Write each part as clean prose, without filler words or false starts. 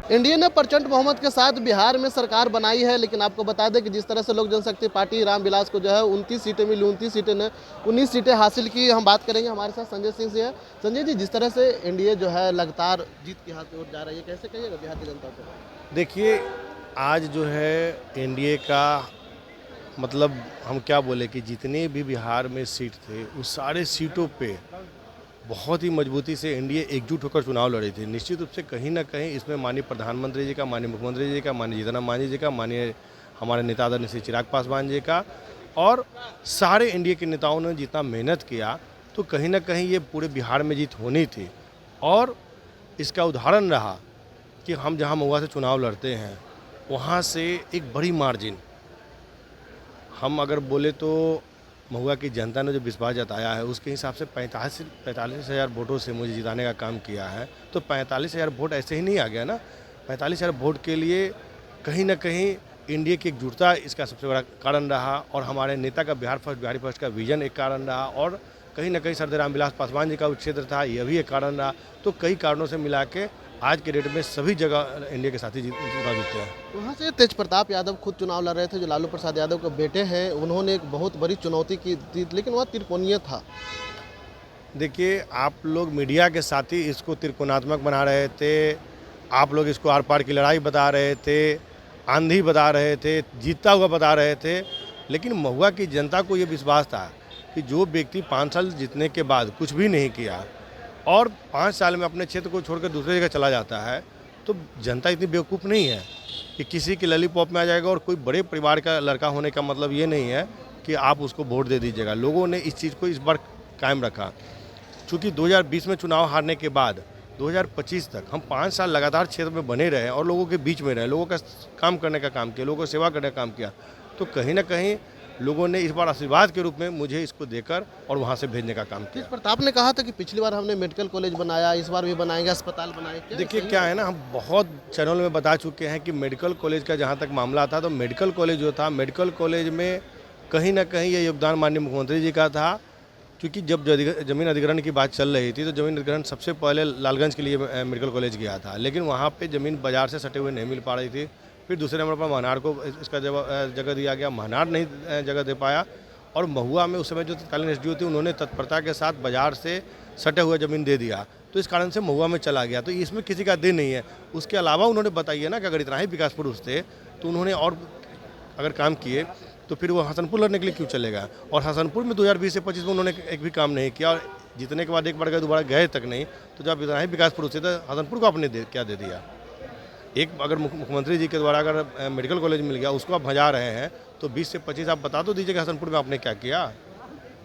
NDA ने प्रचंड बहुमत के साथ बिहार में सरकार बनाई है, लेकिन आपको बता दें कि जिस तरह से लोक जनशक्ति पार्टी रामविलास को जो है 29 सीटें मिली, 29 सीटें ने 19 सीटें हासिल की। हम बात करेंगे, हमारे साथ संजय सिंह से है। संजय जी, जिस तरह से एनडीए जो है लगातार जीत की हाथ की ओर जा रही है, कैसे कहिएगा बिहार की जनता को? देखिए, आज जो है एनडीए का मतलब हम क्या बोले कि जितने भी बिहार में सीट थे उस सारे सीटों पे बहुत ही मजबूती से एनडीए एकजुट होकर चुनाव लड़ी थी। निश्चित रूप से कहीं ना कहीं इसमें माननीय प्रधानमंत्री जी का, माननीय मुख्यमंत्री जी का, माननीय जीतन राम मांझी जी का, माननीय हमारे नेता आदरणीय श्री चिराग पासवान जी का और सारे एनडीए के नेताओं ने जितना मेहनत किया, तो कहीं ना कहीं ये पूरे बिहार में जीत होनी थी। और इसका उदाहरण रहा कि हम जहाँ महुआ से चुनाव लड़ते हैं वहाँ से एक बड़ी मार्जिन, हम अगर बोले तो महुआ की जनता ने जो विश्वास जताया है उसके हिसाब से 45 हज़ार वोटों से मुझे जिताने का काम किया है। तो 45 हज़ार वोट ऐसे ही नहीं आ गया ना। 45 हज़ार वोट के लिए कहीं ना कहीं इंडिया की एकजुटता इसका सबसे बड़ा कारण रहा और हमारे नेता का बिहारी फर्स्ट का विजन एक कारण रहा और कहीं ना कहीं सरदार रामविलास पासवान जी का क्षेत्र था, यह भी एक कारण रहा। तो कई कारणों से मिला के आज के डेट में सभी जगह इंडिया के साथी चुनाव जीतते हैं। वहाँ से तेज प्रताप यादव खुद चुनाव लड़ रहे थे, जो लालू प्रसाद यादव के बेटे हैं। उन्होंने एक बहुत बड़ी चुनौती की थी, लेकिन वह त्रिकोणीय था। देखिए, आप लोग मीडिया के साथ ही इसको त्रिकोणात्मक बना रहे थे, आप लोग इसको आर पार की लड़ाई बता रहे थे, आंधी बता रहे थे, जीतता हुआ बता रहे थे। लेकिन महुआ की जनता को ये विश्वास था कि जो व्यक्ति 5 साल जीतने के बाद कुछ भी नहीं किया और 5 साल में अपने क्षेत्र को छोड़कर दूसरी जगह चला जाता है, तो जनता इतनी बेवकूफ़ नहीं है कि किसी की लॉलीपॉप में आ जाएगा। और कोई बड़े परिवार का लड़का होने का मतलब ये नहीं है कि आप उसको वोट दे दीजिएगा। लोगों ने इस चीज़ को इस बार कायम रखा। चूँकि 2020 में चुनाव हारने के बाद 2025 तक हम 5 साल लगातार क्षेत्र में बने रहे और लोगों के बीच में रहे, लोगों का काम करने का काम किया, लोगों को सेवा करने का काम किया। तो कहीं ना कहीं लोगों ने इस बार आशीर्वाद के रूप में मुझे इसको देकर और वहाँ से भेजने का काम किया। तेज प्रताप ने कहा था कि पिछली बार हमने मेडिकल कॉलेज बनाया, इस बार भी बनाएंगे, अस्पताल बनाएंगे। देखिए क्या है ना, हम बहुत चैनल में बता चुके हैं कि मेडिकल कॉलेज का जहाँ तक मामला था, तो मेडिकल कॉलेज जो था, मेडिकल कॉलेज में कहीं ना कहीं ये योगदान माननीय मुख्यमंत्री जी का था। क्योंकि जब जमीन अधिग्रहण की बात चल रही थी तो जमीन अधिग्रहण सबसे पहले लालगंज के लिए मेडिकल कॉलेज गया था, लेकिन वहाँ पे ज़मीन बाज़ार से सटे हुए नहीं मिल पा रही थी। फिर दूसरे नंबर पर महनार को इसका जगह दिया गया, महनार नहीं जगह दे पाया। और महुआ में उस समय जो तत्कालीन एसडीओ थे उन्होंने तत्परता के साथ बाजार से सटे हुए ज़मीन दे दिया, तो इस कारण से महुआ में चला गया। तो इसमें किसी का दिन नहीं है। उसके अलावा उन्होंने बताइए ना कि अगर इतना ही विकास पुरुष थे तो उन्होंने और अगर काम किए तो फिर वो हसनपुर लड़ने के लिए क्यों चलेगा। और हसनपुर में 2020 से 25 में उन्होंने एक भी काम नहीं किया और जीतने के बाद एक बार गए, दोबारा गए तक नहीं। तो जब इतना ही विकास पुरुष थे तो हसनपुर को आपने क्या दे दिया। एक अगर मुख्यमंत्री जी के द्वारा अगर मेडिकल कॉलेज मिल गया, उसको आप भजा रहे हैं, तो 20 से 25 आप बता तो दीजिए कि हसनपुर में आपने क्या किया।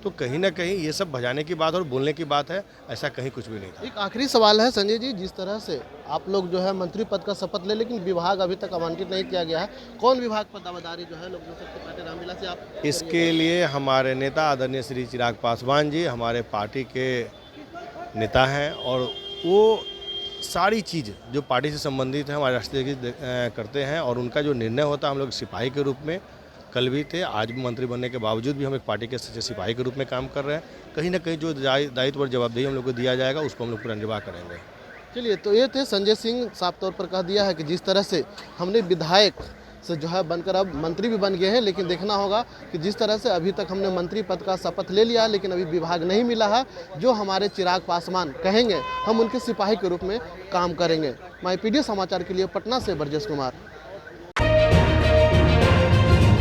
तो कहीं ना कहीं ये सब भजाने की बात और बोलने की बात है, ऐसा कहीं कुछ भी नहीं था। एक आखिरी सवाल है संजय जी, जिस तरह से आप लोग जो है मंत्री पद का शपथ ले, लेकिन विभाग अभी तक आवंटित नहीं किया गया है, कौन विभाग पर दावेदारी जो है लोक जनशक्ति पार्टी रामविलास से आप? इसके लिए हमारे नेता आदरणीय श्री चिराग पासवान जी हमारे पार्टी के नेता हैं और वो सारी चीज़ जो पार्टी से संबंधित है हमारे राष्ट्रीय की करते हैं। और उनका जो निर्णय होता है, हम लोग सिपाही के रूप में कल भी थे, आज भी मंत्री बनने के बावजूद भी हम एक पार्टी के सच्चे सिपाही के रूप में काम कर रहे हैं। कहीं ना कहीं जो दायित्व और जवाबदेही हम लोग को दिया जाएगा उसको हम लोग पूरा निर्वाह करेंगे। चलिए, तो ये थे संजय सिंह, साफ तौर पर कह दिया है कि जिस तरह से हमने विधायक से जो है बनकर अब मंत्री भी बन गए हैं, लेकिन देखना होगा कि जिस तरह से अभी तक हमने मंत्री पद का शपथ ले लिया लेकिन अभी विभाग नहीं मिला है, जो हमारे चिराग पासवान कहेंगे हम उनके सिपाही के रूप में काम करेंगे। माईपीडी समाचार के लिए पटना से ब्रजेश कुमार।